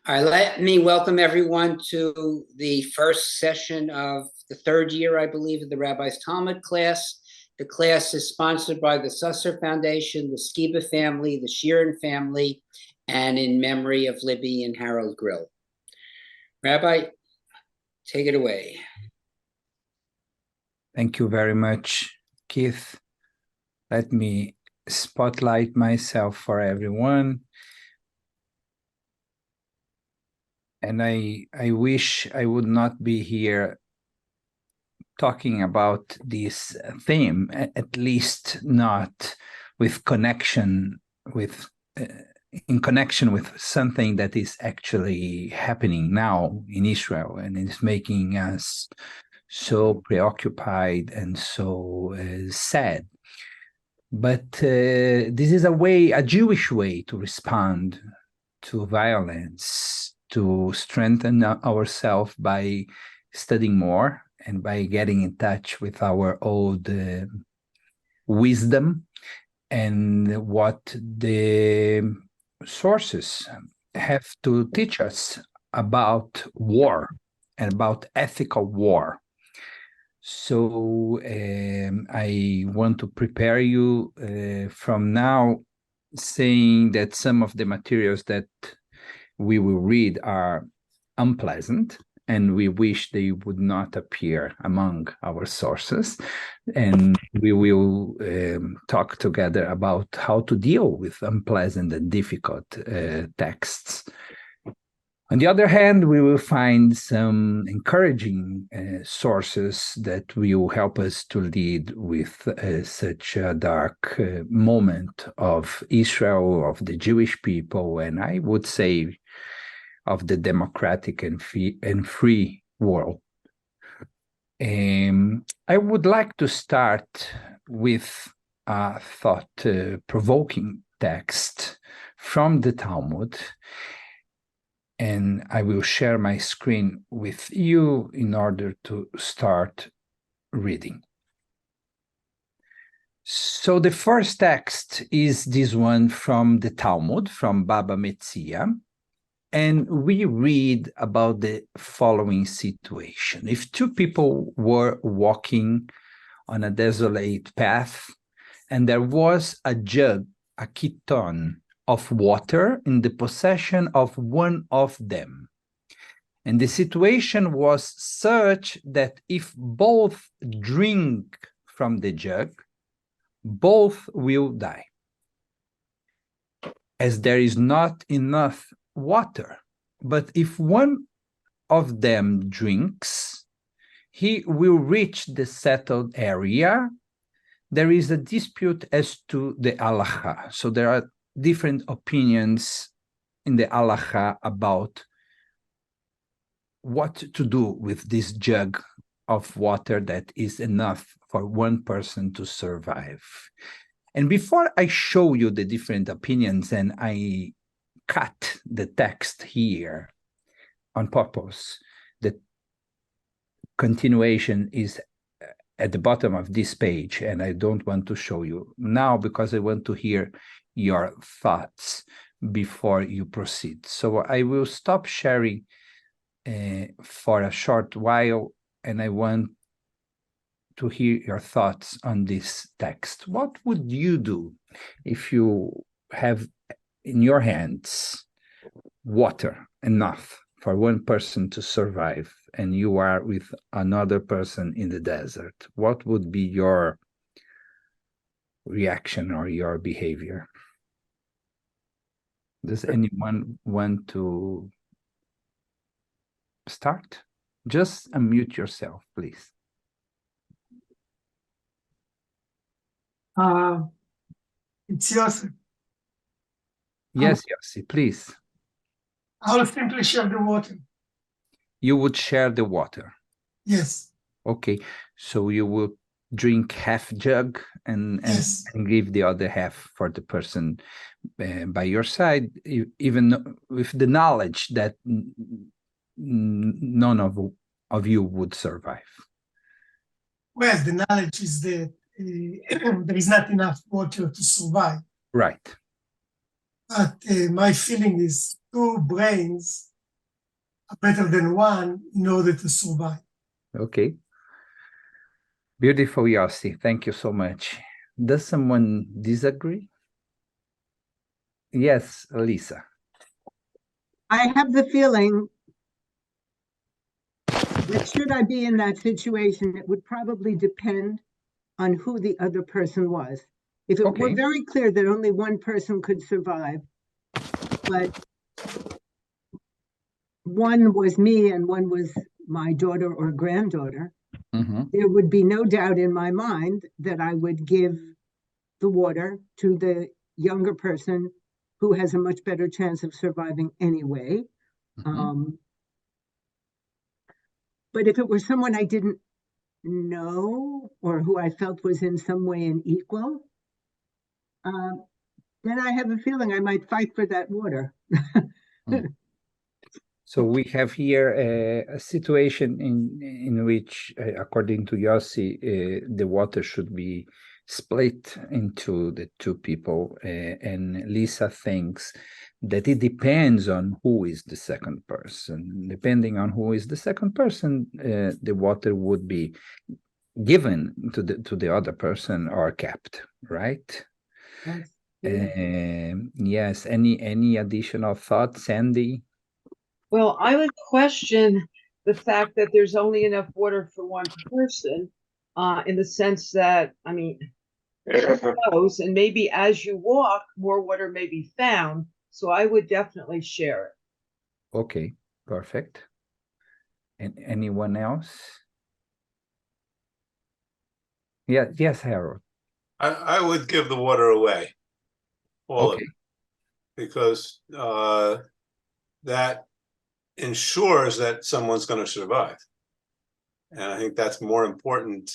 All right, let me welcome everyone to the first session of the third year, I believe, of the Rabbi's Talmud class. The class is sponsored by the Susser Foundation, the Skiba family, the Sheeran family, and in memory of Libby and Harold Grill. Rabbi, take it away. Thank you very much, Keith. Let me spotlight myself for everyone. And I wish I would not be here talking about this theme, at least not with connection with in connection with something that is actually happening now in Israel, and it's making us so preoccupied and so sad. But this is a Jewish way to respond to violence, to strengthen ourselves by studying more and by getting in touch with our old wisdom and what the sources have to teach us about war and about ethical war. So I want to prepare you from now, saying that some of the materials that we will read are unpleasant, and we wish they would not appear among our sources. And we will talk together about how to deal with unpleasant and difficult texts. On the other hand, we will find some encouraging sources that will help us to lead with such a dark moment of Israel, of the Jewish people, and I would say of the democratic and free world. I would like to start with a thought-provoking text from the Talmud, and I will share my screen with you in order to start reading. So the first text is this one from the Talmud, from Baba Metzia, and we read about the following situation. If two people were walking on a desolate path, and there was a jug, a kiton, of water in the possession of one of them. And the situation was such that if both drink from the jug, both will die, as there is not enough water. But if one of them drinks, he will reach the settled area. There is a dispute as to the halacha. So there are different opinions in the halacha about what to do with this jug of water that is enough for one person to survive. And before I show you the different opinions, and I cut the text here on purpose, the continuation is at the bottom of this page, and I don't want to show you now because I want to hear your thoughts before you proceed. So I will stop sharing for a short while, and I want to hear your thoughts on this text. What would you do if you have in your hands water enough for one person to survive, and you are with another person in the desert? What would be your reaction or your behavior? Does anyone want to start? Just unmute yourself, please. It's Yossi. Yes, Yossi, please. I will simply share the water. You would share the water? Yes. Okay, so you would drink half jug and Yes. and give the other half for the person by your side, even with the knowledge that none of you would survive. Well, the knowledge is that there is not enough water to survive. Right. But my feeling is two brains better than one in order to survive. Okay. Beautiful, Yossi. Thank you so much. Does someone disagree? Yes, Lisa. I have the feeling that should I be in that situation, it would probably depend on who the other person was. If it were Okay. very clear that only one person could survive, but one was me and one was my daughter or granddaughter, there would be no doubt in my mind that I would give the water to the younger person who has a much better chance of surviving anyway. But if it were someone I didn't know or who I felt was in some way an equal, then I have a feeling I might fight for that water. So we have here a situation in which, according to Yossi, the water should be split into the two people, and Lisa thinks that it depends on who is the second person. Depending on who is the second person, the water would be given to the other person or kept, right? Yes. Yes. Any additional thoughts, Sandy? Well, I would question the fact that there's only enough water for one person, in the sense that, I mean, who knows, and maybe as you walk, more water may be found. So I would definitely share it. Okay, perfect. And anyone else? Yeah, yes, Harold. I would give the water away, all of Okay. it, because that ensures that someone's going to survive, and I think that's more important.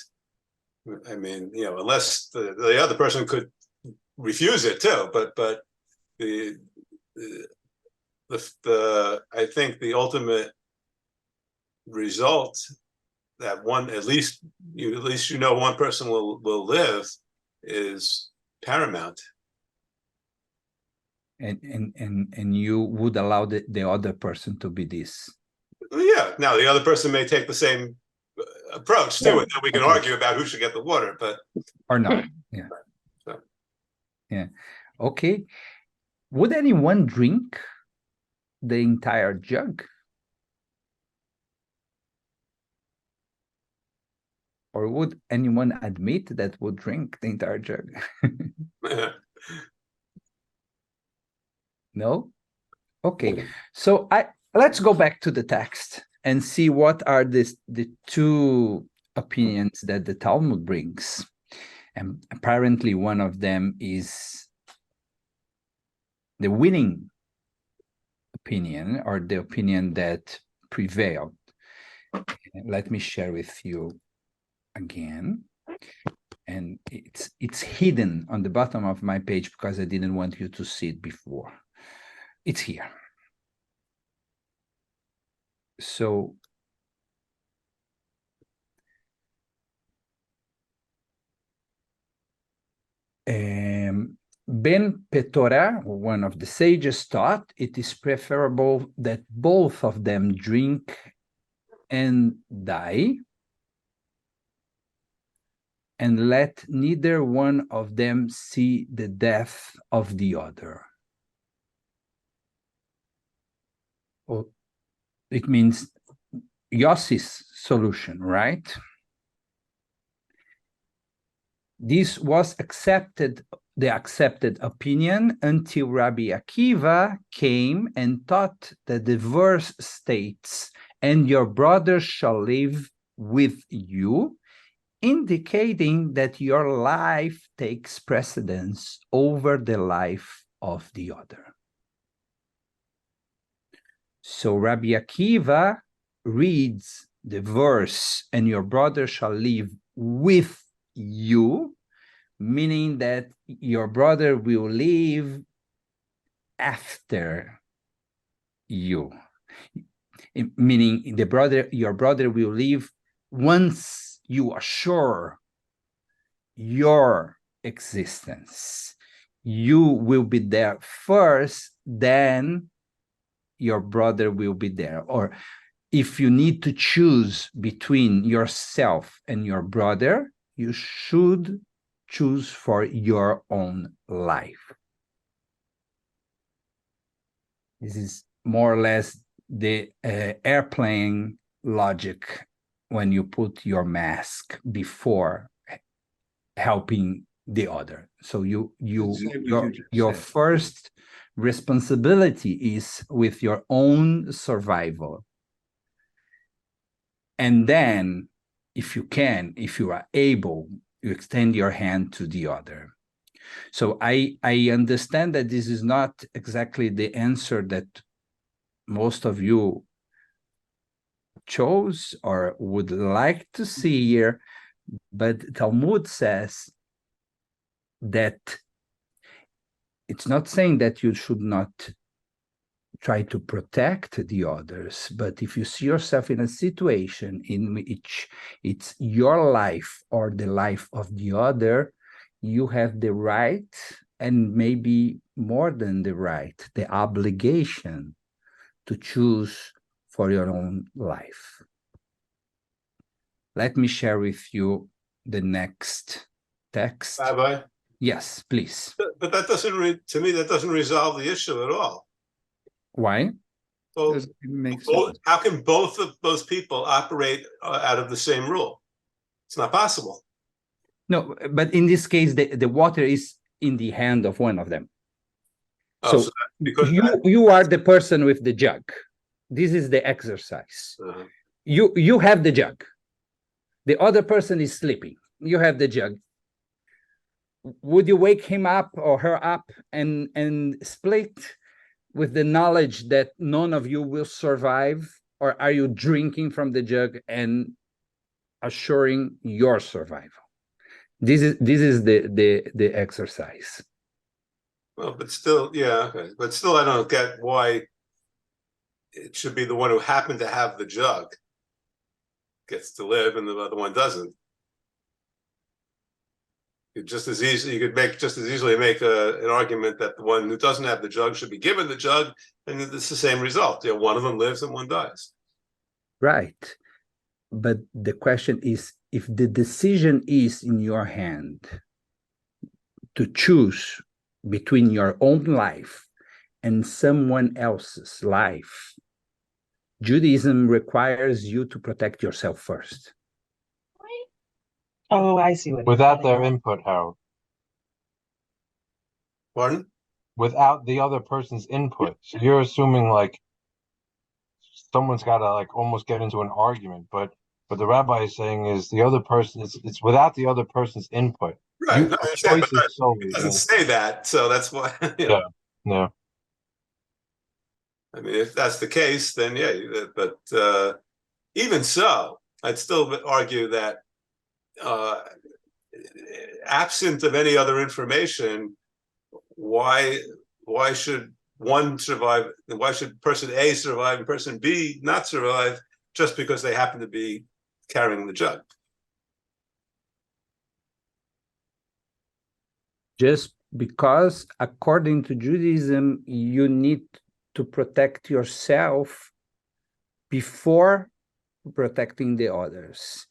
I mean, unless the other person could refuse it too, but the I think the ultimate result that at least one person will live is paramount. And you would allow the other person to be this? Yeah. Now the other person may take the same approach to it, and we can Okay. argue about who should get the water, but Or not? Yeah. So. Yeah. Okay. Would anyone drink the entire jug? Or would anyone admit that would drink the entire jug? No? Okay. So let's go back to the text and see what are the two opinions that the Talmud brings. And apparently one of them is the winning opinion, or the opinion that prevailed. Let me share with you again. And it's hidden on the bottom of my page because I didn't want you to see it before. It's here. So Ben Petora, one of the sages, thought it is preferable that both of them drink and die, and let neither one of them see the death of the other. Oh, it means Yossi's solution, right? This was the accepted opinion until Rabbi Akiva came and taught that the verse states, "And your brother shall live with you," indicating that your life takes precedence over the life of the other. So Rabbi Akiva reads the verse, "And your brother shall live with you," meaning that your brother will live after you, meaning your brother will live once you assure your existence. You will be there first, then your brother will be there. Or if you need to choose between yourself and your brother, you should choose for your own life. This is more or less the airplane logic when you put your mask before helping the other. So your first responsibility is with your own survival. And then if you are able, you extend your hand to the other. So I understand that this is not exactly the answer that most of you chose or would like to see here, but Talmud says that it's not saying that you should not try to protect the others, but if you see yourself in a situation in which it's your life or the life of the other, you have the right, and maybe more than the right, the obligation to choose for your own life. Let me share with you the next text. Rabbi? Yes, please. But that doesn't, to me, that doesn't resolve the issue at all. Why? Well, how can both of those people operate out of the same rule? It's not possible. No, but in this case, the water is in the hand of one of them. Oh, so because you are the person with the jug. This is the exercise. You have the jug. The other person is sleeping. You have the jug. Would you wake him up or her up and split with the knowledge that none of you will survive? Or are you drinking from the jug and assuring your survival? This is the exercise. Well, but still, yeah, okay. But still, I don't get why it should be the one who happened to have the jug gets to live and the other one doesn't. You could just as easily make an argument that the one who doesn't have the jug should be given the jug, and it's the same result. Yeah, one of them lives and one dies. Right. But the question is, if the decision is in your hand to choose between your own life and someone else's life, Judaism requires you to protect yourself first. Oh, I see what. Without their input, Harold. Pardon? Without the other person's input. So you're assuming like someone's got to like almost get into an argument, but what the rabbi is saying is the other person, it's without the other person's input. Right. No, it doesn't say that, so that's why. Yeah. Yeah. I mean, if that's the case, then yeah. But even so, I'd still argue that absent of any other information, why should one survive? Why should person A survive and person B not survive just because they happen to be carrying the jug? Just because, according to Judaism, you need to protect yourself before protecting the others.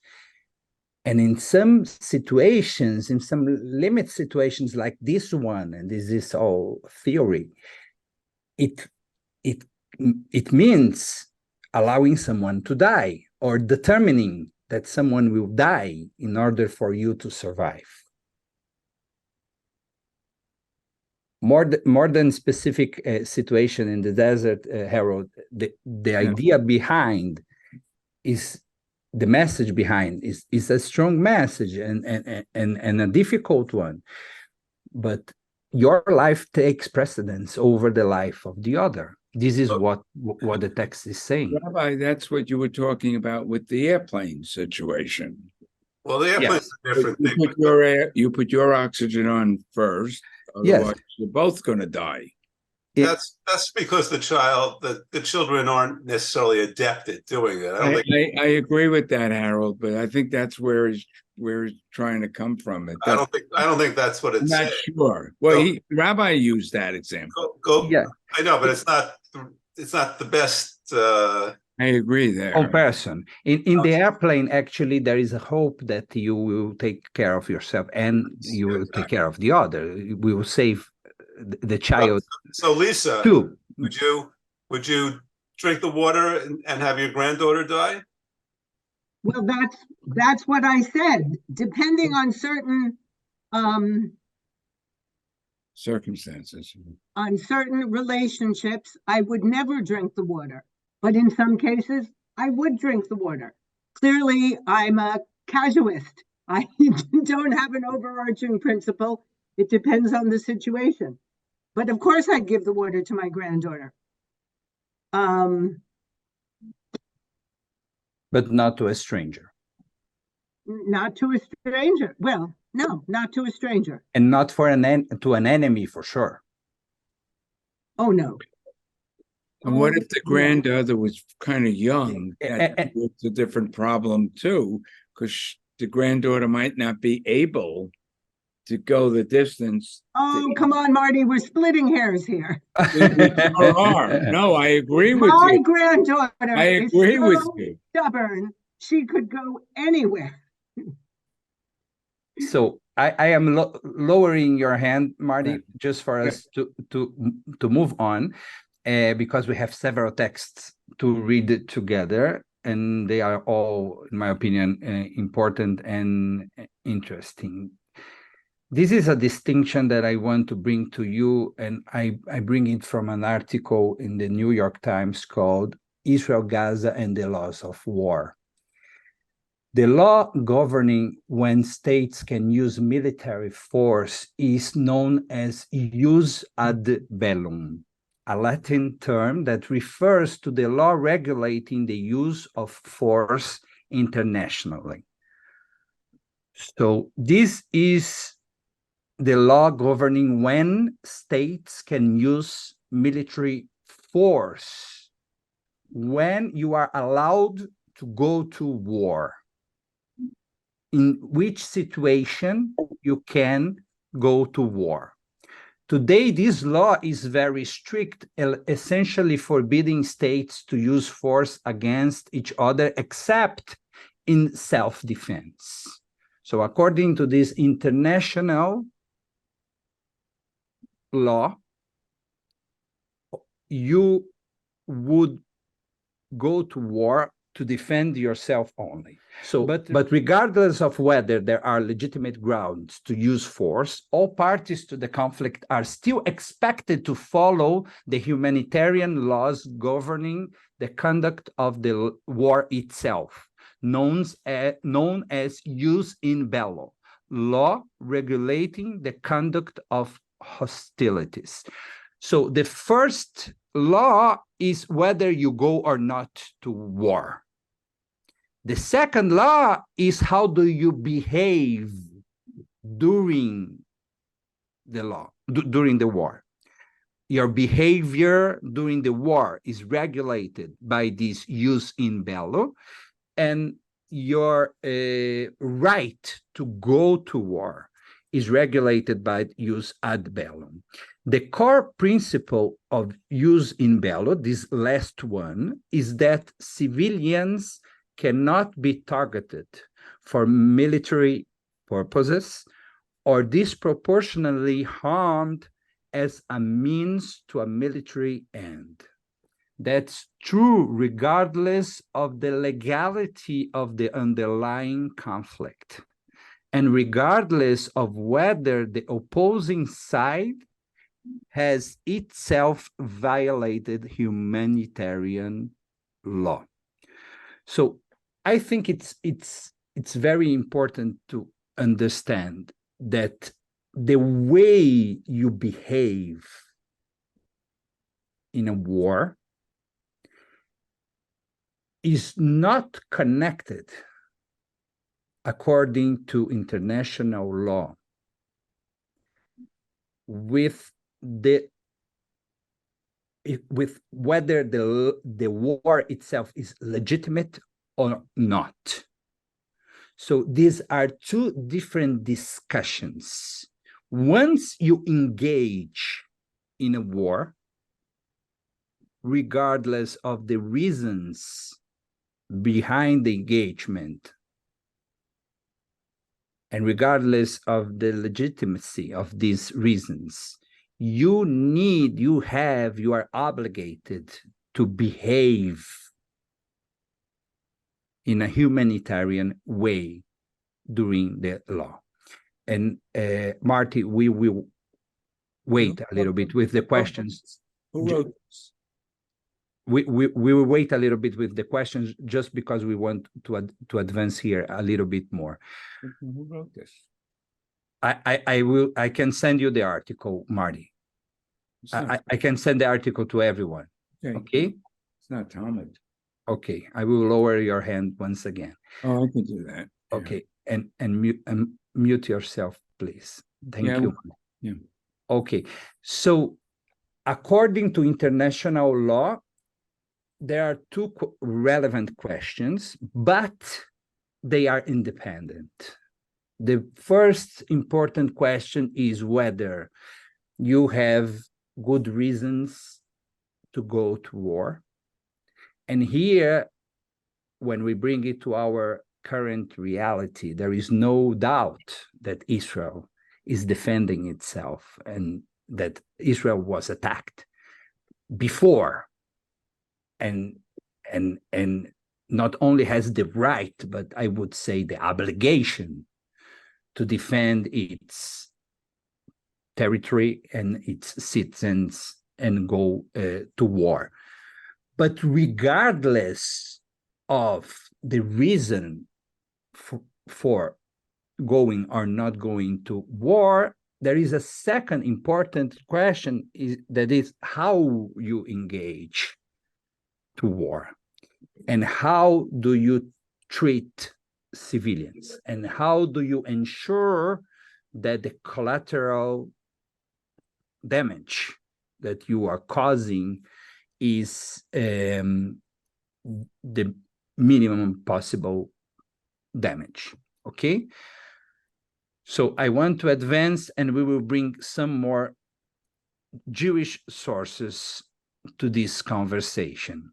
And in some situations, in some limit situations like this one, and this is all theory, it means allowing someone to die or determining that someone will die in order for you to survive. More than specific situation in the desert, Harold, the idea behind is, the message behind is a strong message and a difficult one, but your life takes precedence over the life of the other. This is what the text is saying. Rabbi, that's what you were talking about with the airplane situation. Well, the airplane's a different thing. You put your oxygen on first, otherwise you're both going to die. That's because the children aren't necessarily adept at doing it. I agree with that, Harold, but I think that's where he's trying to come from. I don't think that's what it's saying. Not sure. Well, Rabbi used that example. I know, but it's not it's not the best. I agree there. Comparison. In the airplane, actually, there is a hope that you will take care of yourself and you will take care of the other. We will save the child. So Lisa, too. would you drink the water and have your granddaughter die? Well, that's what I said. Depending on certain Circumstances. on certain relationships, I would never drink the water. But in some cases, I would drink the water. Clearly, I'm a casuist. I don't have an overarching principle. It depends on the situation. But of course, I'd give the water to my granddaughter. But not to a stranger. Not to a stranger. Well, no, not to a stranger. And not for to an enemy, for sure. Oh, no. And what if the granddaughter was kind of young? It's a different problem too, because the granddaughter might not be able to go the distance. Oh, come on, Marty, we're splitting hairs here. No, I agree with My you. granddaughter I is agree with so you. stubborn. She could go anywhere. So I am lowering your hand, Marty, just for us to move on, because we have several texts to read together, and they are all, in my opinion, important and interesting. This is a distinction that I want to bring to you, and I bring it from an article in the New York Times called Israel, Gaza, and the Laws of War. The law governing when states can use military force is known as jus ad bellum, a Latin term that refers to the law regulating the use of force internationally. So this is the law governing when states can use military force, when you are allowed to go to war. In which situation you can go to war. Today, this law is very strict, essentially forbidding states to use force against each other, except in self-defense. So according to this international law, you would go to war to defend yourself only. So, but regardless of whether there are legitimate grounds to use force, all parties to the conflict are still expected to follow the humanitarian laws governing the conduct of the war itself, known as jus in bello, law regulating the conduct of hostilities. So the first law is whether you go or not to war. The second law is how do you behave during during the war. Your behavior during the war is regulated by this jus in bello, and your right to go to war is regulated by jus ad bellum. The core principle of jus in bello, this last one, is that civilians cannot be targeted for military purposes or disproportionately harmed as a means to a military end. That's true regardless of the legality of the underlying conflict, and regardless of whether the opposing side has itself violated humanitarian law. So I think it's very important to understand that the way you behave in a war is not connected, according to international law, with whether the war itself is legitimate or not. So these are two different discussions. Once you engage in a war, regardless of the reasons behind the engagement, and regardless of the legitimacy of these reasons, you are obligated to behave in a humanitarian way during the law. And Marty, we will wait a little bit with the questions. Who wrote this? We will wait a little bit with the questions just because we want to advance here a little bit more. Who wrote this? I can send you the article, Marty. I can send the article to everyone. Okay? It's not Talmud. Okay, I will lower your hand once again. Oh, I can do that. Yeah. Okay, and mute yourself, please. Thank you. Yeah. Okay, so according to international law, there are two relevant questions, but they are independent. The first important question is whether you have good reasons to go to war. And here, when we bring it to our current reality, there is no doubt that Israel is defending itself and that Israel was attacked before, and not only has the right, but I would say the obligation to defend its territory and its citizens and go to war. But regardless of the reason for going or not going to war, there is a second important question that is how you engage to war, and how do you treat civilians, and how do you ensure that the collateral damage that you are causing is the minimum possible damage. Okay, so I want to advance, and we will bring some more Jewish sources to this conversation.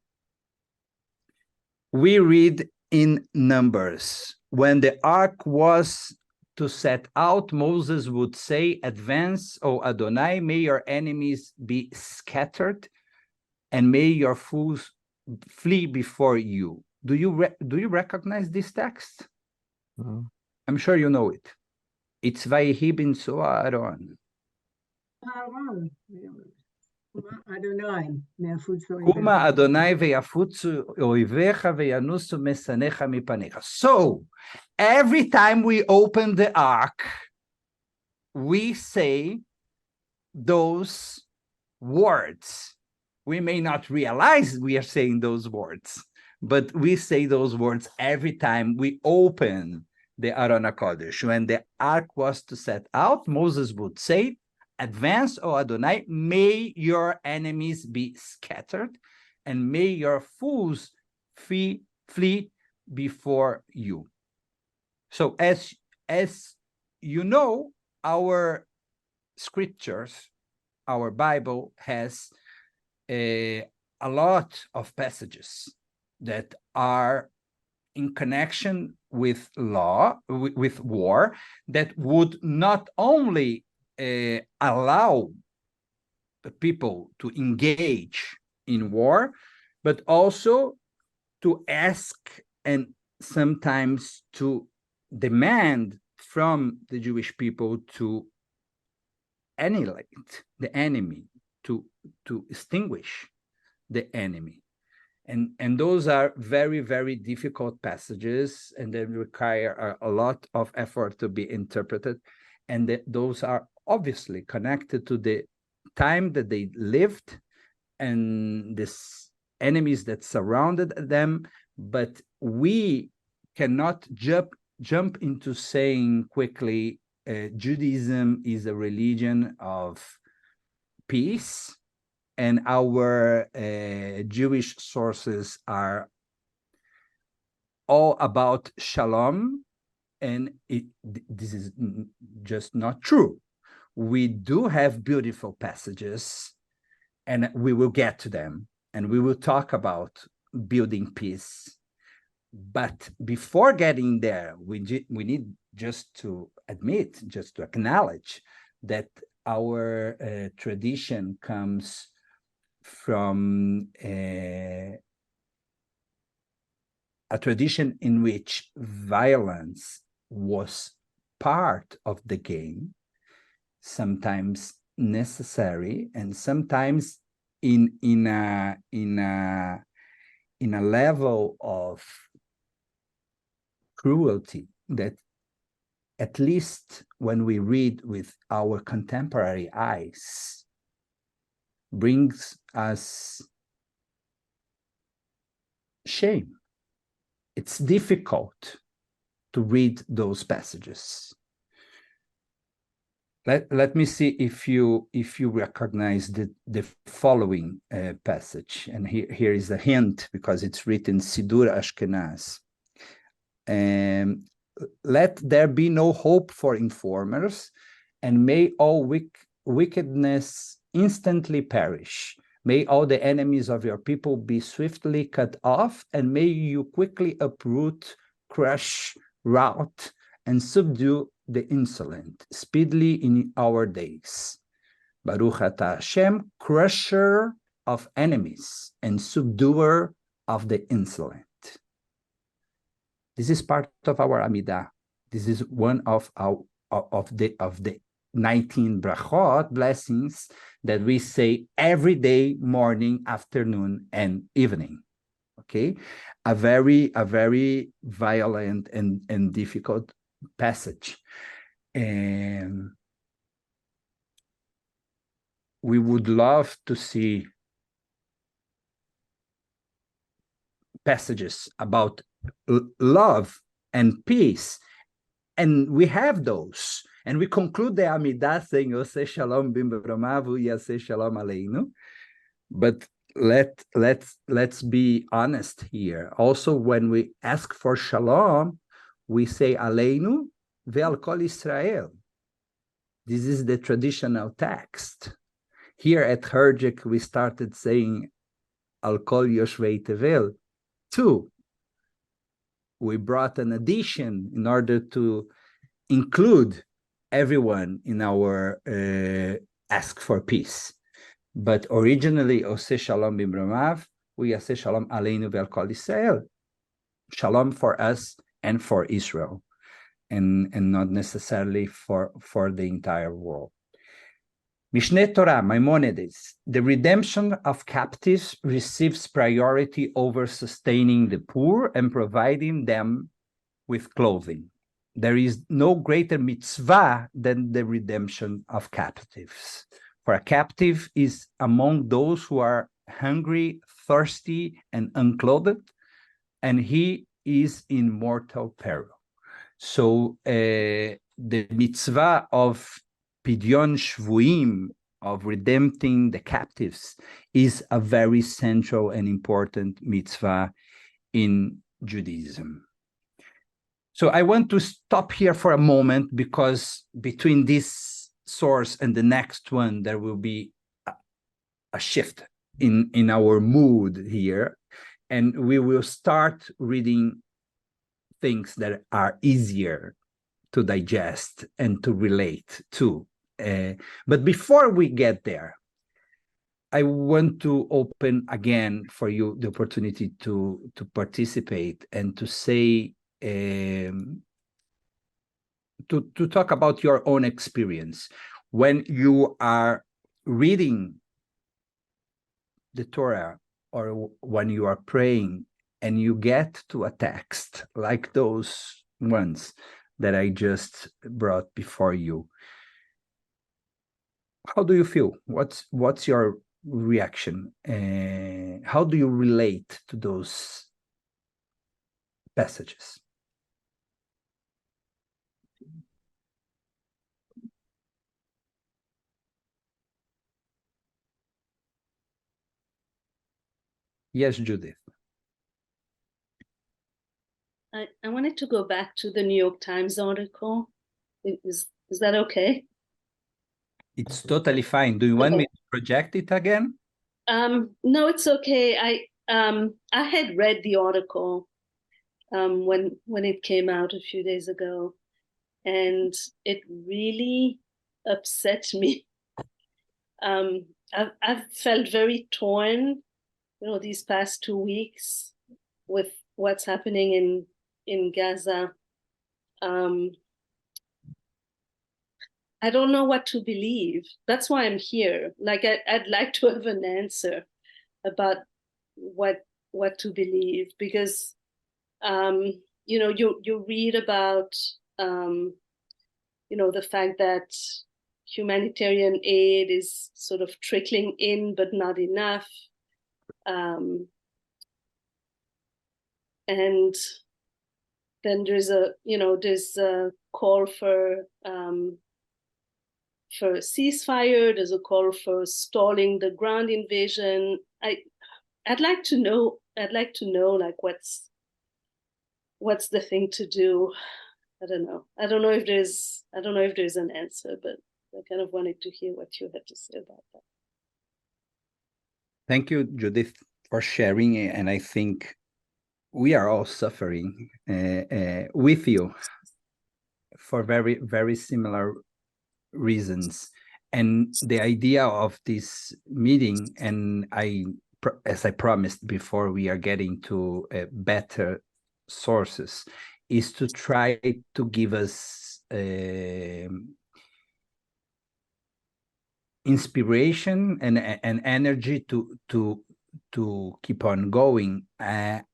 We read in Numbers, when the ark was to set out, Moses would say, "Advance, O Adonai, may your enemies be scattered, and may your foes flee before you." Do you recognize this text? Mm-hmm. I'm sure you know it. It's Vayehi bin Aaron. Kuma Adonai veyafutzu oivecha veyanusu mesanecha mipanecha. So, every time we open the ark, we say those words. We may not realize we are saying those words, but we say those words every time we open the Aron HaKodesh. When the ark was to set out, Moses would say, "Advance, O Adonai, may your enemies be scattered, and may your foes flee before you." So as you know, our scriptures, our Bible has a lot of passages that are in connection with law, with war, that would not only allow the people to engage in war, but also to ask and sometimes to demand from the Jewish people to annihilate the enemy, to extinguish the enemy. And those are very, very difficult passages, and they require a lot of effort to be interpreted. And those are obviously connected to the time that they lived and the enemies that surrounded them. But we cannot jump into saying quickly, Judaism is a religion of peace, and our Jewish sources are all about shalom, and this is just not true. We do have beautiful passages, and we will get to them. and we will talk about building peace. But before getting there, we need just to admit, just to acknowledge that our tradition comes from a tradition in which violence was part of the game, sometimes necessary, and sometimes in a level of cruelty that, at least when we read with our contemporary eyes, brings us shame. It's difficult to read those passages. Let me see if you recognize the following passage. And here is a hint, because it's written Sidur Ashkenaz. Let there be no hope for informers, and may all wickedness instantly perish. May all the enemies of your people be swiftly cut off, and may you quickly uproot, crush, rout, and subdue the insolent, speedily in our days. Baruch atah Hashem, crusher of enemies and subduer of the insolent. This is part of our Amidah. This is one of the 19 brachot, blessings, that we say every day, morning, afternoon, and evening. Okay, a very violent and difficult passage, and we would love to see passages about love and peace, and we have those, and we conclude the Amidah saying Yoseh Shalom bimromav Yaseh Shalom Aleinu. But let's be honest here. Also, when we ask for shalom, we say Aleinu ve'al kol Israel. This is the traditional text. Here at Herjek, we started saying Al kol Yoshvei Tevel too. We brought an addition in order to include everyone in our ask for peace. But originally, Oseh Shalom bimromav, we say Shalom Aleinu ve'al kol Israel. Shalom for us and for Israel, and not necessarily for the entire world. Mishneh Torah, Maimonides, the redemption of captives receives priority over sustaining the poor and providing them with clothing. There is no greater mitzvah than the redemption of captives. For a captive is among those who are hungry, thirsty, and unclothed, and he is in mortal peril. So the mitzvah of Pidyon Shvuim, of redempting the captives, is a very central and important mitzvah in Judaism. So I want to stop here for a moment, because between this source and the next one, there will be a shift in our mood here, and we will start reading things that are easier to digest and to relate to. But before we get there, I want to open again for you the opportunity to participate and to say, to talk about your own experience. When you are reading the Torah, or when you are praying and you get to a text like those ones that I just brought before you, how do you feel? What's your reaction? How do you relate to those passages? Yes, Judith. I wanted to go back to the New York Times article. Is that okay? It's totally fine. Do you want me to project it again? No, it's okay. I had read the article when it came out a few days ago, and it really upset me. I've felt very torn, these past 2 weeks with what's happening in Gaza. I don't know what to believe. That's why I'm here. Like I'd like to have an answer about what to believe, because you read about the fact that humanitarian aid is sort of trickling in, but not enough. And then there's a call for a ceasefire. There's a call for stalling the ground invasion. I'd like to know like what's the thing to do. I don't know. I don't know if there's an answer, but I kind of wanted to hear what you had to say about that. Thank you, Judith, for sharing. And I think we are all suffering with you for very, very similar reasons. And the idea of this meeting, and as I promised before, we are getting to better sources, is to try to give us inspiration and energy to keep on going. I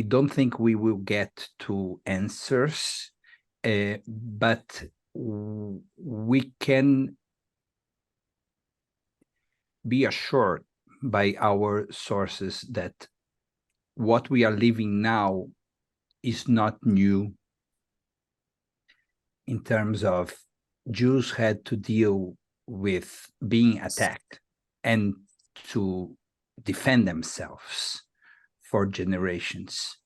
don't think we will get to answers, but we can be assured by our sources that what we are living now is not new, in terms of Jews had to deal with being attacked and to defend themselves for generations.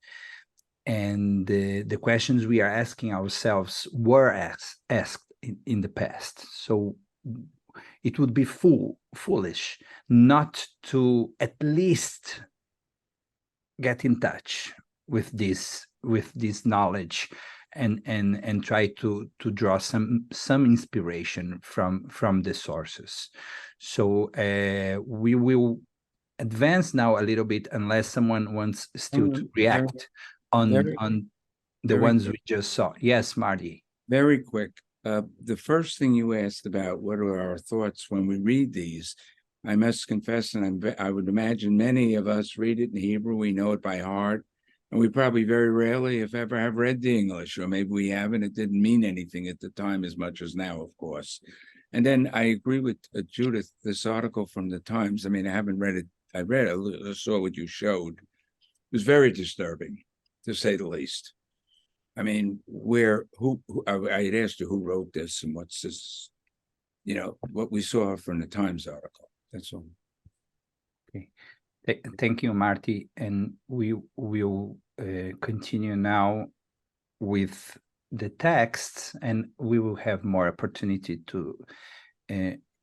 And the questions we are asking ourselves were asked in the past. So it would be foolish not to at least get in touch with this knowledge and try to draw some inspiration from the sources. So we will advance now a little bit, unless someone wants still to react on the ones we just saw. Yes, Marty. Very quick. The first thing you asked about, what are our thoughts when we read these? I must confess, and I would imagine many of us read it in Hebrew. We know it by heart. And we probably very rarely, if ever, have read the English, or maybe we haven't. It didn't mean anything at the time as much as now, of course. And then I agree with Judith, this article from the Times. I mean, I haven't read it. I saw what you showed. It was very disturbing, to say the least. I mean, I had asked you who wrote this and what's this, what we saw from the Times article. That's all. Okay. Thank you, Marty. And we will continue now with the texts, and we will have more opportunity to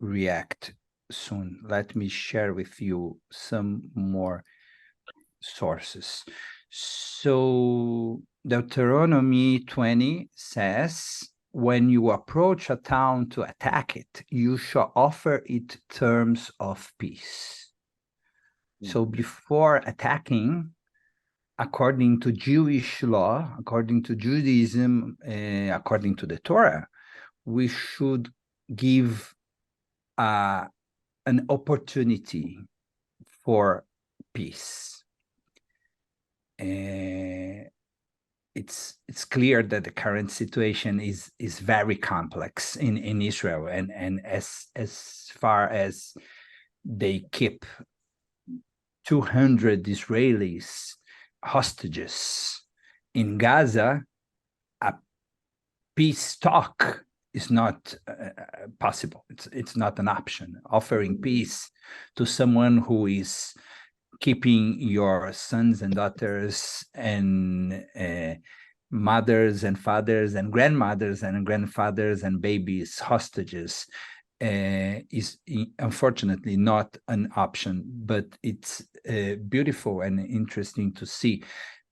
react soon. Let me share with you some more sources. So Deuteronomy 20 says, when you approach a town to attack it, you shall offer it terms of peace. So before attacking, according to Jewish law, according to Judaism, according to the Torah, we should give an opportunity for peace. It's clear that the current situation is very complex in Israel, and as far as they keep 200 Israelis hostages in Gaza, a peace talk is not possible. It's not an option. Offering peace to someone who is keeping your sons and daughters and mothers and fathers and grandmothers and grandfathers and babies hostages is unfortunately not an option, but it's beautiful and interesting to see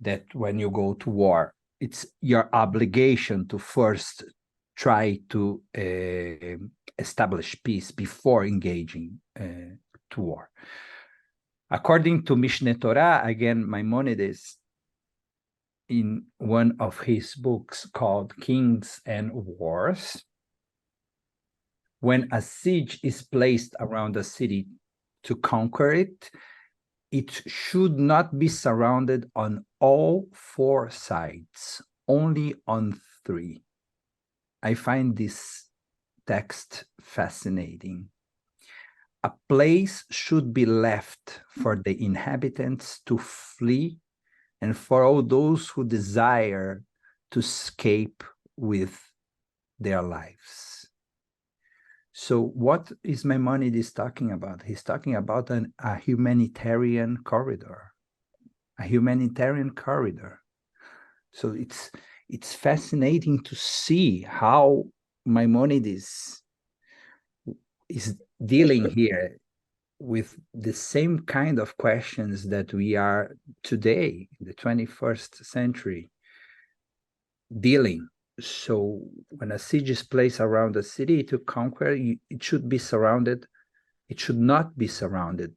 that when you go to war, it's your obligation to first try to establish peace before engaging to war. According to Mishneh Torah, again, Maimonides, in one of his books called Kings and Wars, when a siege is placed around a city to conquer it, it should not be surrounded on all four sides, only on three. I find this text fascinating. A place should be left for the inhabitants to flee and for all those who desire to escape with their lives. So what is Maimonides talking about? He's talking about a humanitarian corridor, a humanitarian corridor. So it's fascinating to see how Maimonides is dealing here with the same kind of questions that we are today, in the 21st century, dealing. So when a siege is placed around a city to conquer, it should be surrounded. It should not be surrounded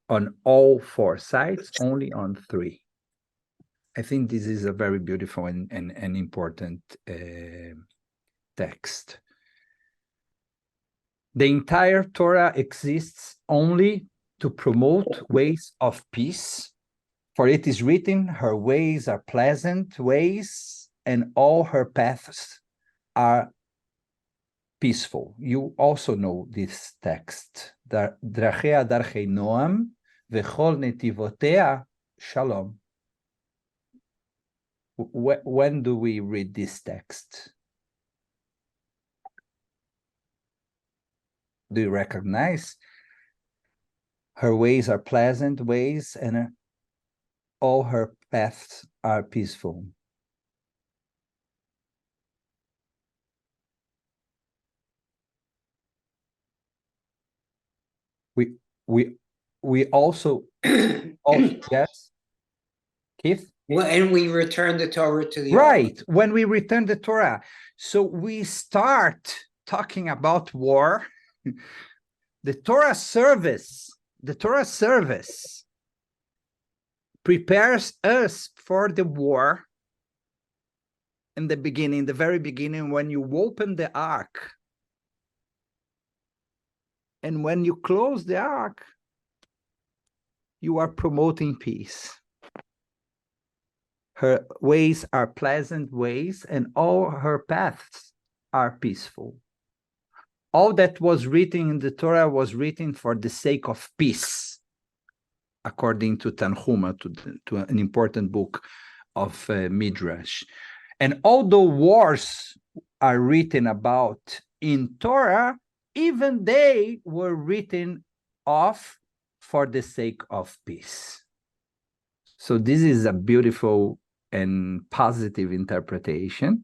on all four sides, only on three. I think this is a very beautiful and important text. The entire Torah exists only to promote ways of peace, for it is written, her ways are pleasant ways, and all her paths are peaceful. You also know this text. Drachea darchei noam, vechol netivotea shalom. When do we read this text? Do you recognize? Her ways are pleasant ways, and all her paths are peaceful. We also yes, Keith? Well, and we return the Torah to the right, when we return the Torah. So we start talking about war. The Torah service prepares us for the war in the beginning, the very beginning, when you open the ark. And when you close the ark, you are promoting peace. Her ways are pleasant ways, and all her paths are peaceful. All that was written in the Torah was written for the sake of peace, according to Tanhuma, to an important book of Midrash. And although wars are written about in Torah, even they were written off for the sake of peace. So this is a beautiful and positive interpretation.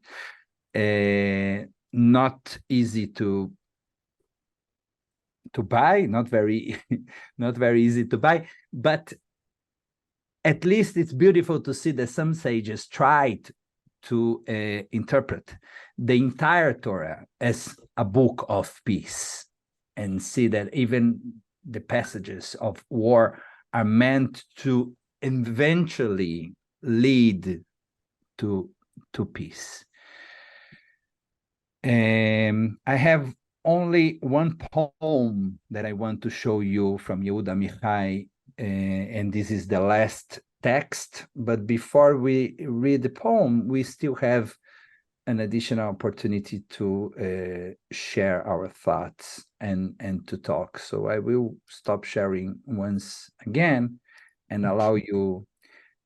Not easy to buy, not very easy to buy, but at least it's beautiful to see that some sages tried to interpret the entire Torah as a book of peace, and see that even the passages of war are meant to eventually lead to peace. I have only one poem that I want to show you from Yehuda Michai, and this is the last text. But before we read the poem, we still have an additional opportunity to share our thoughts and to talk. So I will stop sharing once again and allow you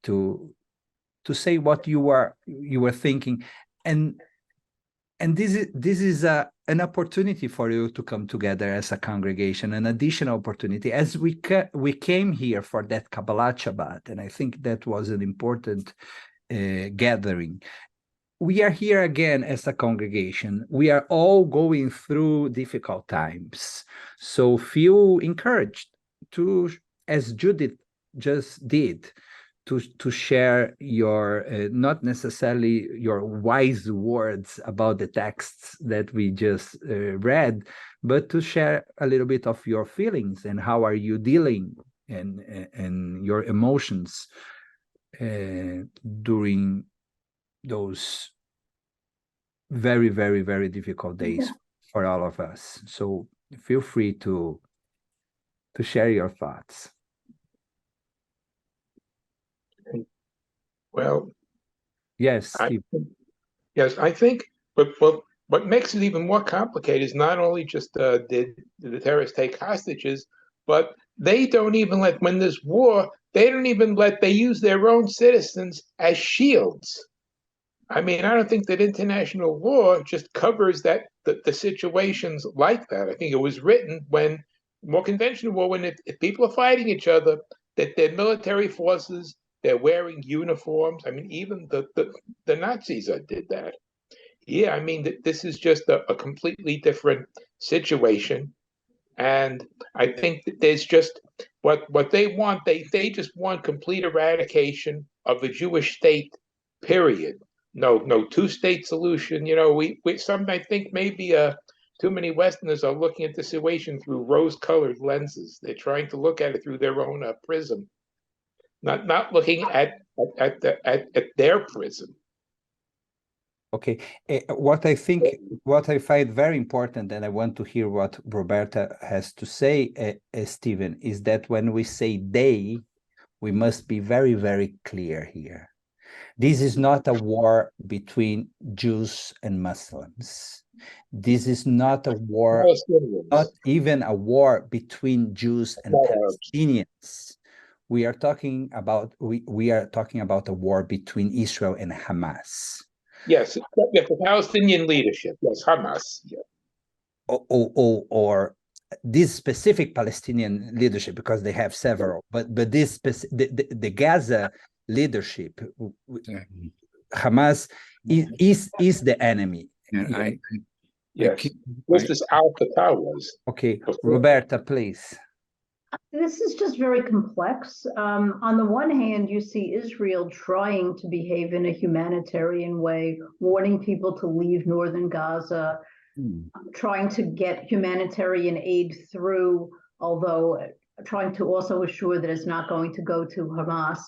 to say what you were thinking, and this is an opportunity for you to come together as a congregation, an additional opportunity, as we came here for that Kabbalat Shabbat, and I think that was an important gathering. we are here again as a congregation. We are all going through difficult times. So feel encouraged to, as Judith just did, to share your, not necessarily your wise words about the texts that we just read, but to share a little bit of your feelings and how are you dealing and your emotions during those very, very, very difficult days for all of us. So feel free to share your thoughts. Well, Yes, Steve. I think what makes it even more complicated is not only just did the terrorists take hostages, but they don't even let, when there's war, they don't even let, they use their own citizens as shields. I mean, I don't think that international law just covers that the situations like that. I think it was written when more conventional war, when if people are fighting each other, that their military forces, they're wearing uniforms. I mean, even the Nazis did that. Yeah, I mean, this is just a completely different situation. And I think that there's just what they want, they just want complete eradication of the Jewish state, period. No two-state solution. You know, we some, I think maybe too many Westerners are looking at the situation through rose-colored lenses. They're trying to look at it through their own prism, not looking at their prism. Okay, what I find very important, and I want to hear what Roberta has to say, Stephen, is that when we say they, we must be very, very clear here. This is not a war between Jews and Muslims. This is not a war, not even a war between Jews and Palestinians. We are talking about we are talking about a war between Israel and Hamas. Yes, the Palestinian leadership. Yes, Hamas. Yeah. Or this specific Palestinian leadership, because they have several. But this the Gaza leadership, Hamas is the enemy. And yes, just as Al-Fatah was. Okay, Roberta, please. This is just very complex. On the one hand, you see Israel trying to behave in a humanitarian way, warning people to leave northern Gaza, trying to get humanitarian aid through, although trying to also assure that it's not going to go to Hamas.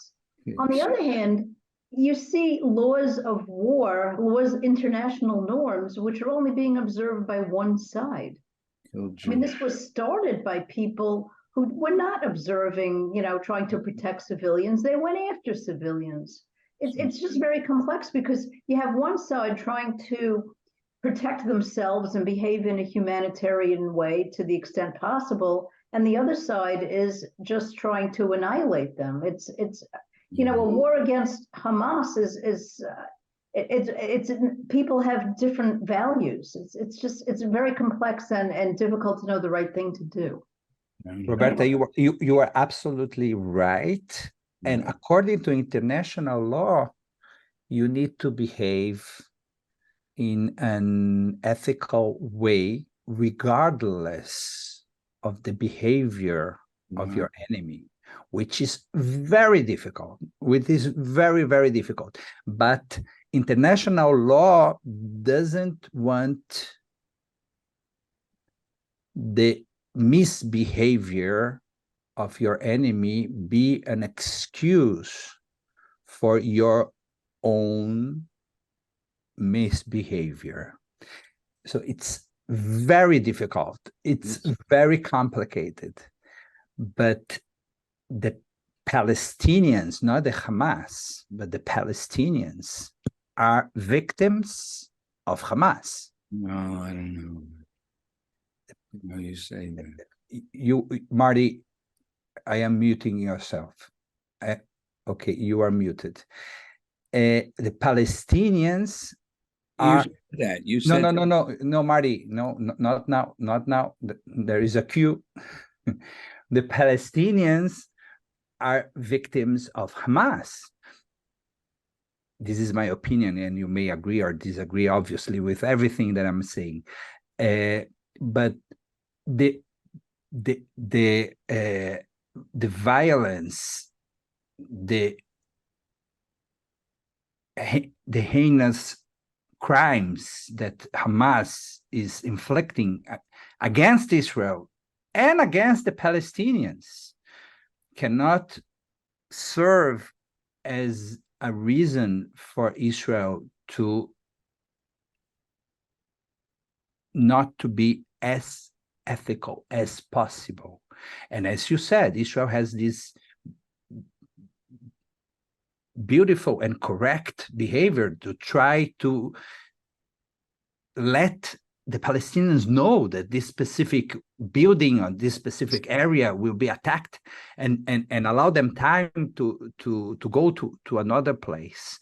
Yes. On the other hand, you see laws of war, international norms, which are only being observed by one side. I mean, this was started by people who were not observing, trying to protect civilians. They went after civilians. It's just very complex because you have one side trying to protect themselves and behave in a humanitarian way to the extent possible, and the other side is just trying to annihilate them. It's a war against Hamas it's people have different values. It's very complex and difficult to know the right thing to do. Roberta, you are absolutely right. And according to international law, you need to behave in an ethical way, regardless of the behavior of your enemy, which is very difficult. Which is very, very difficult. But international law doesn't want the misbehavior of your enemy be an excuse for your own misbehavior. So it's very difficult. It's very complicated. But the Palestinians, not the Hamas, but the Palestinians are victims of Hamas. No, I don't know. No, you say that. You, Marty, I am muting yourself. Okay, you are muted. The Palestinians are... You said that. No, Marty, no, not now. There is a cue. The Palestinians are victims of Hamas. this is my opinion, and you may agree or disagree, obviously, with everything that I'm saying. But the violence, the heinous crimes that Hamas is inflicting against Israel and against the Palestinians cannot serve as a reason for Israel to not to be as ethical as possible. And as you said, Israel has this beautiful and correct behavior to try to let the Palestinians know that this specific building or this specific area will be attacked, and allow them time to go to another place.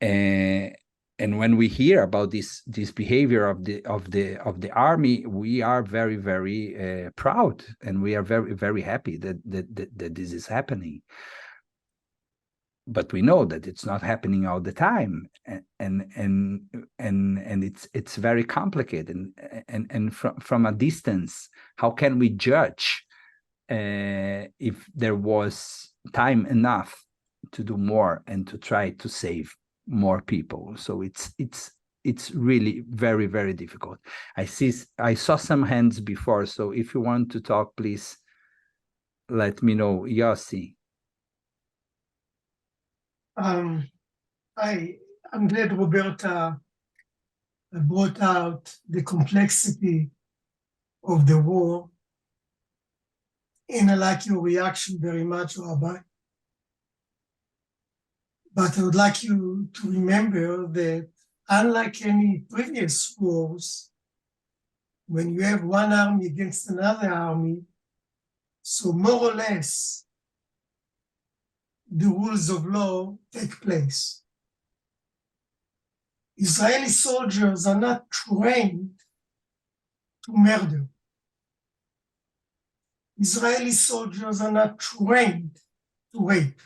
And when we hear about this behavior of the army, we are very, very proud, and we are very, very happy that this is happening. But we know that it's not happening all the time, and it's very complicated. And from a distance, how can we judge if there was time enough to do more and to try to save more people? So it's really very, very difficult. I saw some hands before, so if you want to talk, please let me know. Yossi. I'm glad Roberta brought out the complexity of the war, and I like your reaction very much, Rabbi. But I would like you to remember that unlike any previous wars, when you have one army against another army, so more or less, the rules of law take place. Israeli soldiers are not trained to murder. Israeli soldiers are not trained to rape.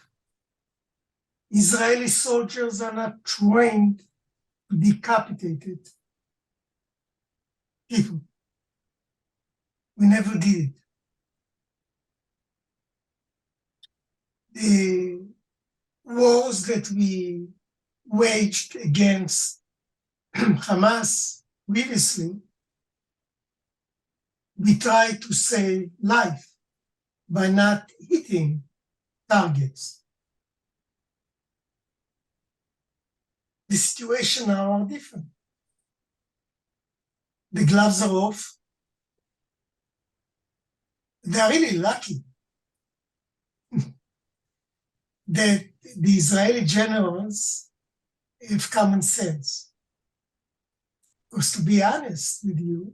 Israeli soldiers are not trained to decapitate people. We never did it. The wars that we waged against Hamas previously, we tried to save life by not hitting targets. The situation now are different. The gloves are off. They're really lucky that the Israeli generals have common sense. Because to be honest with you,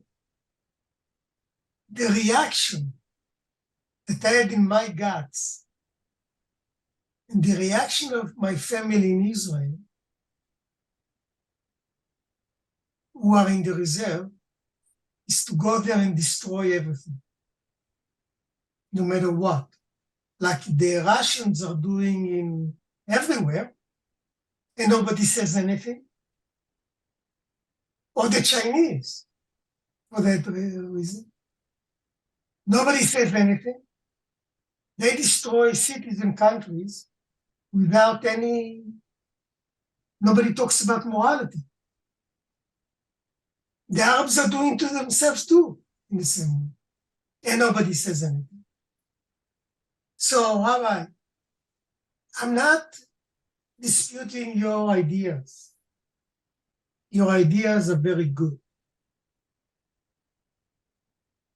the reaction that I had in my guts and the reaction of my family in Israel, who are in the reserve, is to go there and destroy everything, no matter what. Like the Russians are doing in everywhere, and nobody says anything. Or the Chinese, for that reason. Nobody says anything. They destroy cities and countries without any, nobody talks about morality. The Arabs are doing to themselves too, in the same way. And nobody says anything. So, Rabbi, I'm not disputing your ideas. Your ideas are very good.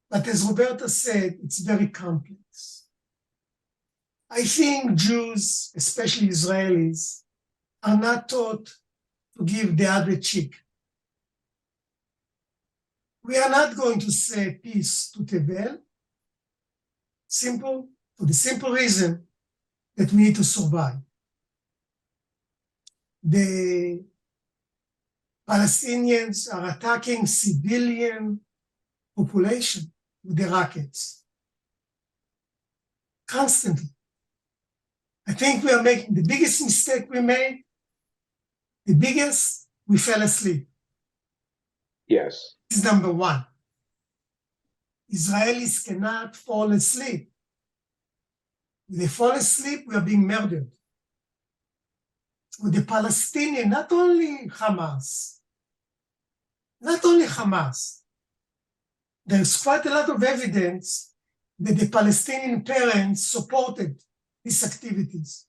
But as Roberta said, it's very complex. I think Jews, especially Israelis, are not taught to give the other cheek. We are not going to say peace to Tevel, for the simple reason that we need to survive. The Palestinians are attacking civilian population with the rockets constantly. I think we are making the biggest mistake we made The biggest, we fell asleep. Yes. This is number one. Israelis cannot fall asleep. When they fall asleep, we are being murdered. With the Palestinian, not only Hamas, there's quite a lot of evidence that the Palestinian parents supported these activities.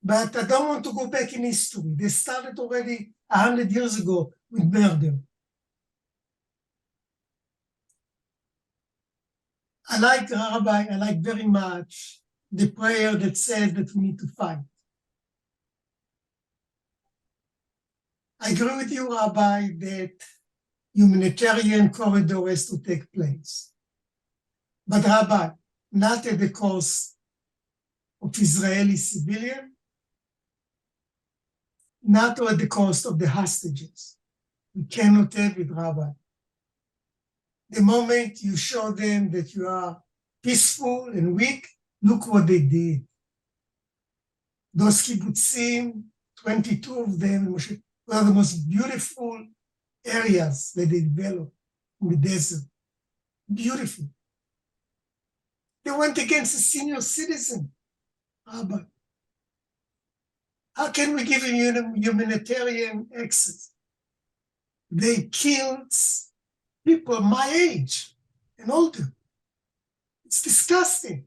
But I don't want to go back in history. They started already 100 years ago with murder. I like very much the prayer that says that we need to fight. I agree with you, Rabbi, that humanitarian corridor has to take place. But Rabbi, not at the cost of Israeli civilians, not at the cost of the hostages. We cannot have it, Rabbi. The moment you show them that you are peaceful and weak, look what they did. Those kibbutzim, 22 of them, were the most beautiful areas that they developed in the desert. Beautiful. They went against a senior citizen, Rabbi. How can we give him humanitarian access? They killed people my age and older. It's disgusting.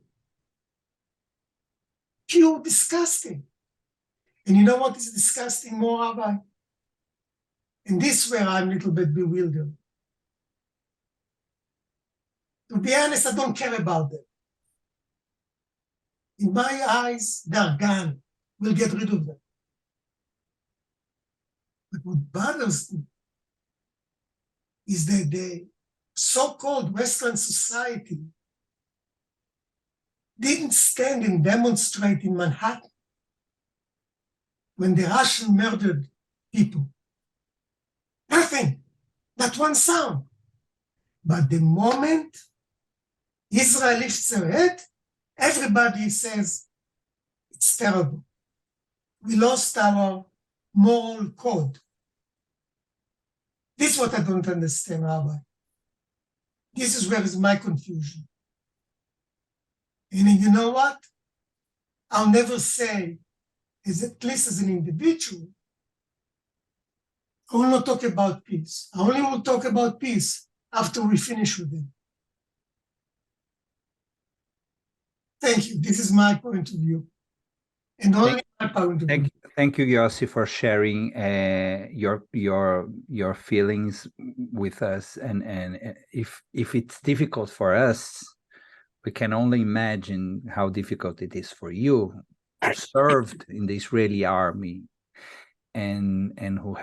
Pure disgusting. And you know what is disgusting more, Rabbi? And this is where I'm a little bit bewildered. To be honest, I don't care about them. In my eyes, they're gone. We'll get rid of them. But what bothers me is that the so-called Western society didn't stand and demonstrate in Manhattan when the Russian murdered people. Nothing, not one sound. But the moment Israel lifts her head, everybody says, it's terrible. We lost our moral code. This is what I don't understand, Rabbi. This is where is my confusion. And you know what? I'll never say, at least as an individual, I will not talk about peace. I only will talk about peace after we finish with them. Thank you. This is my point of view. And only my point of view. Thank you, Yossi, for sharing your feelings with us. And if it's difficult for us, we can only imagine how difficult it is for you who served in the Israeli army and who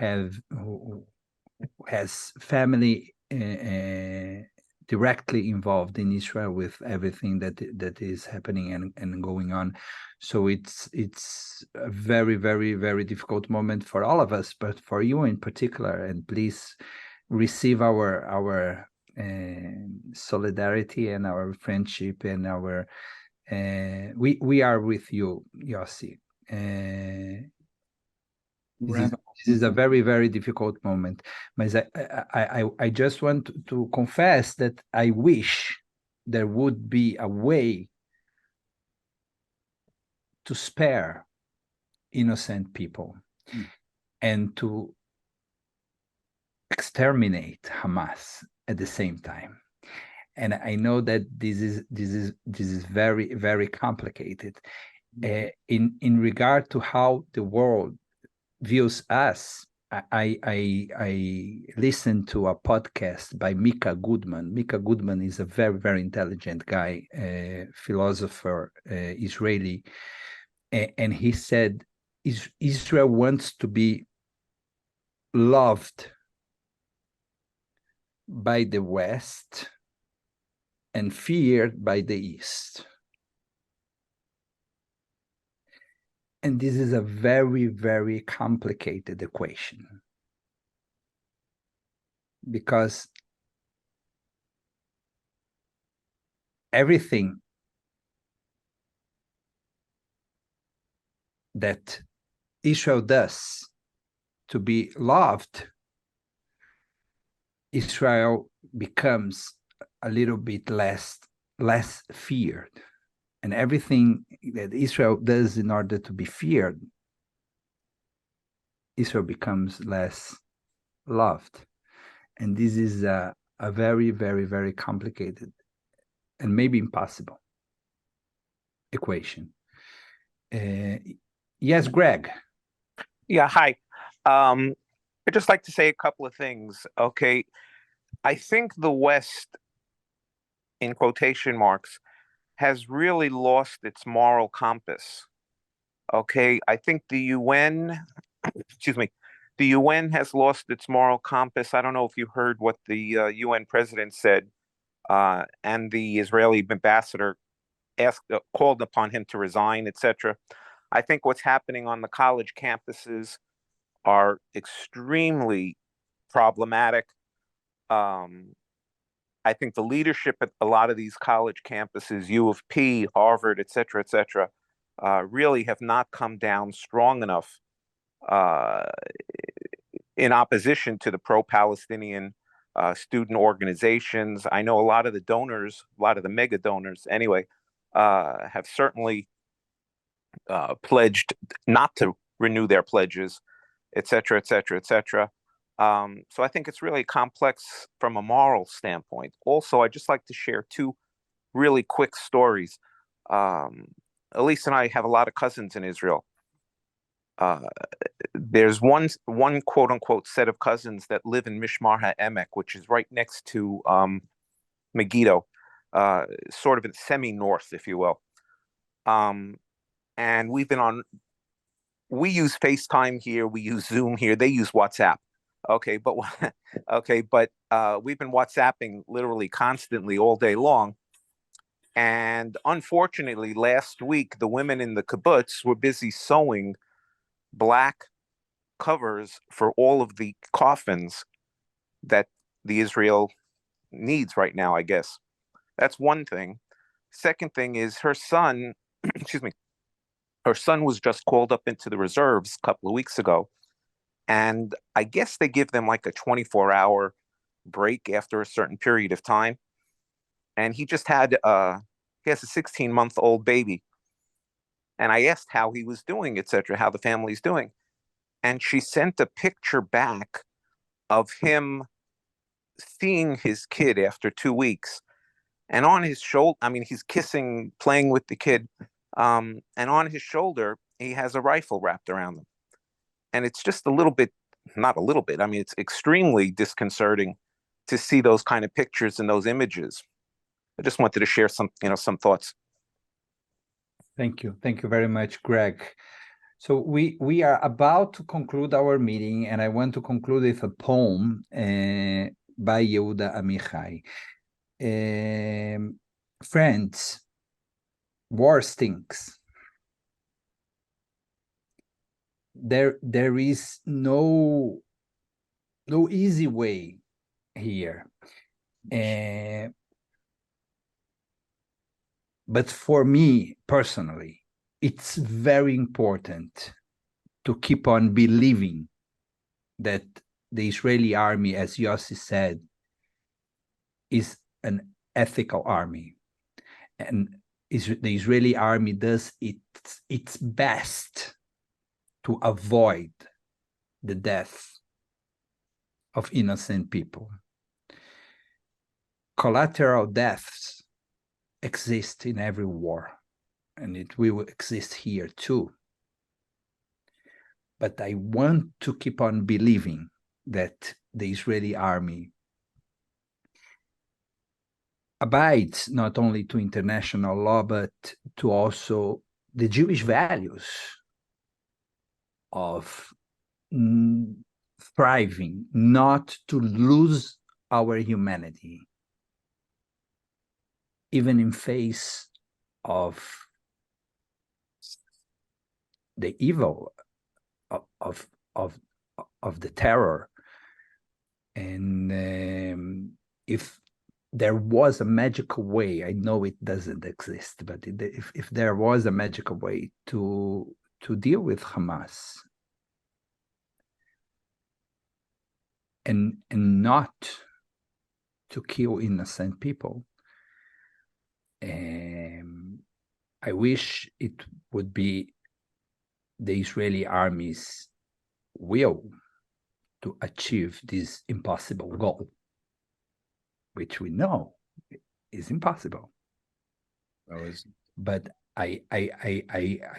has family directly involved in Israel with everything that is happening and going on. So it's a very, very, very difficult moment for all of us, but for you in particular. And please receive our solidarity and our friendship and our we are with you, Yossi. This is a very, very difficult moment. But I just want to confess that I wish there would be a way to spare innocent people and to exterminate Hamas at the same time. And I know that this is very, very complicated in regard to how the world views us. I listened to a podcast by Mika Goodman. Mika Goodman is a very, very intelligent guy, philosopher, Israeli, and he said Israel wants to be loved by the West and feared by the East. And this is a very, very complicated equation, because everything that Israel does to be loved, Israel becomes a little bit less feared. And everything that Israel does in order to be feared, Israel becomes less loved. And this is a very, very, very complicated and maybe impossible equation. Yes, Greg. Yeah, hi. I'd just like to say a couple of things. Okay. I think the West, in quotation marks, has really lost its moral compass. Okay. I think the UN, excuse me, the UN has lost its moral compass. I don't know if you heard what the UN president said, and the Israeli ambassador called upon him to resign, etc. I think what's happening on the college campuses are extremely problematic. I think the leadership at a lot of these college campuses, U of P, Harvard, etc., etc., really have not come down strong enough in opposition to the pro-Palestinian student organizations. I know a lot of the donors, a lot of the mega donors anyway, have certainly pledged not to renew their pledges, et cetera, et cetera, et cetera. So I think it's really complex from a moral standpoint. Also, I'd just like to share two really quick stories. Elise and I have a lot of cousins in Israel. There's one quote unquote set of cousins that live in Mishmar HaEmek, which is right next to Megiddo, sort of in semi-north, if you will. And we use FaceTime here, we use Zoom here, they use WhatsApp. Okay, but we've been WhatsApping literally constantly all day long. And unfortunately, last week, the women in the kibbutz were busy sewing black covers for all of the coffins that the Israel needs right now, I guess. That's one thing. Second thing is her son, excuse me, her son was just called up into the reserves a couple of weeks ago. And I guess they give them like a 24-hour break after a certain period of time. And he just had, he has a 16-month-old baby. And I asked how he was doing, etc., how the family's doing. And she sent a picture back of him seeing his kid after 2 weeks. And on his shoulder, I mean, he's kissing, playing with the kid. And on his shoulder, he has a rifle wrapped around him. And it's just a little bit, not a little bit, I mean, it's extremely disconcerting to see those kind of pictures and those images. I just wanted to share some thoughts. Thank you. Thank you very much, Greg. So we are about to conclude our meeting, and I want to conclude with a poem by Yehuda Amichai. Friends, war stinks. There is no easy way here. But for me personally, it's very important to keep on believing that the Israeli army, as Yossi said, is an ethical army. And the Israeli army does its best to avoid the death of innocent people. Collateral deaths exist in every war, and it will exist here too. But I want to keep on believing that the Israeli army abides not only to international law, but to also the Jewish values of thriving, not to lose our humanity, even in face of the evil of the terror. And if there was a magical way, I know it doesn't exist, but if there was a magical way to deal with Hamas, and not to kill innocent people. I wish it would be the Israeli army's will to achieve this impossible goal, which we know is impossible. But I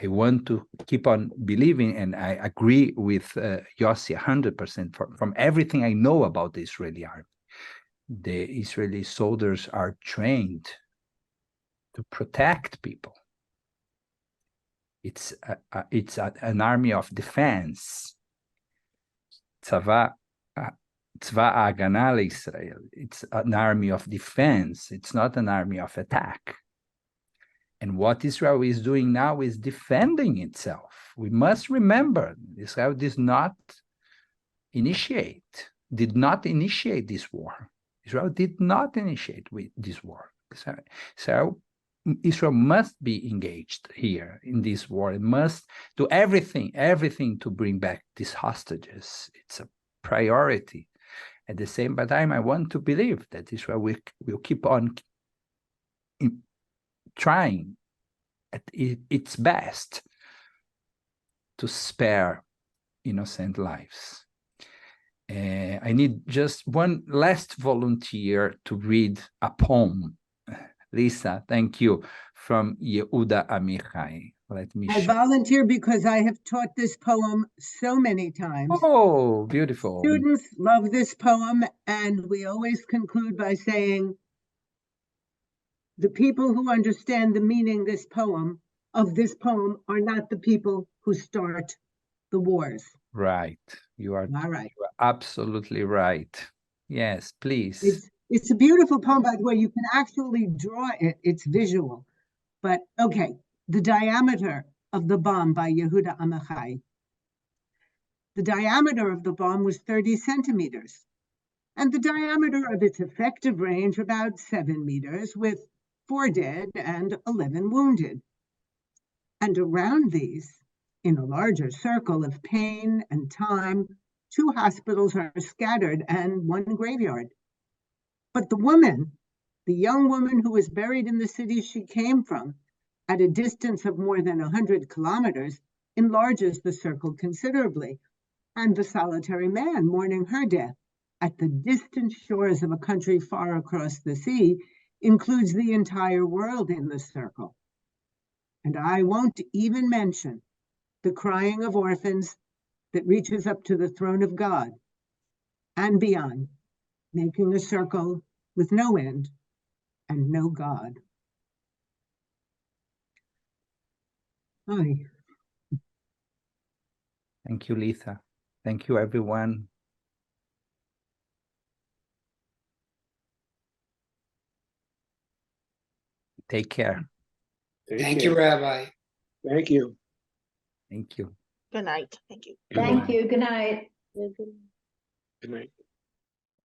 want to keep on believing, and I agree with Yossi 100% from everything I know about the Israeli army. The Israeli soldiers are trained to protect people. It's an army of defense. Tzva Hagana Israel. It's an army of defense. It's not an army of attack. And what Israel is doing now is defending itself. We must remember, Israel did not initiate this war. Israel did not initiate this war. Israel must be engaged here in this war. It must do everything to bring back these hostages. It's a priority. At the same time, I want to believe that Israel will keep on trying at its best to spare innocent lives. I need just one last volunteer to read a poem. Lisa, thank you, from Yehuda Amichai. I volunteer because I have taught this poem so many times. Oh, beautiful. Students love this poem, and we always conclude by saying, the people who understand the meaning of this poem are not the people who start the wars. Right. You are, all right. You are absolutely right. Yes, please. It's a beautiful poem, by the way. You can actually draw it. It's visual. But okay, the diameter of the bomb by Yehuda Amichai. The diameter of the bomb was 30 centimeters, and the diameter of its effective range about 7 meters, with 4 dead and 11 wounded. And around these, in a larger circle of pain and time, 2 hospitals are scattered and 1 graveyard. But the young woman who was buried in the city she came from, at a distance of more than 100 kilometers, enlarges the circle considerably. And the solitary man mourning her death at the distant shores of a country far across the sea includes the entire world in the circle. And I won't even mention the crying of orphans that reaches up to the throne of God and beyond, making a circle with no end and no God. Hi. Thank you, Lisa. Thank you, everyone. Take care. Thank you, Rabbi. Thank you. Thank you. Good night. Thank you. Thank you. Good night. Good night.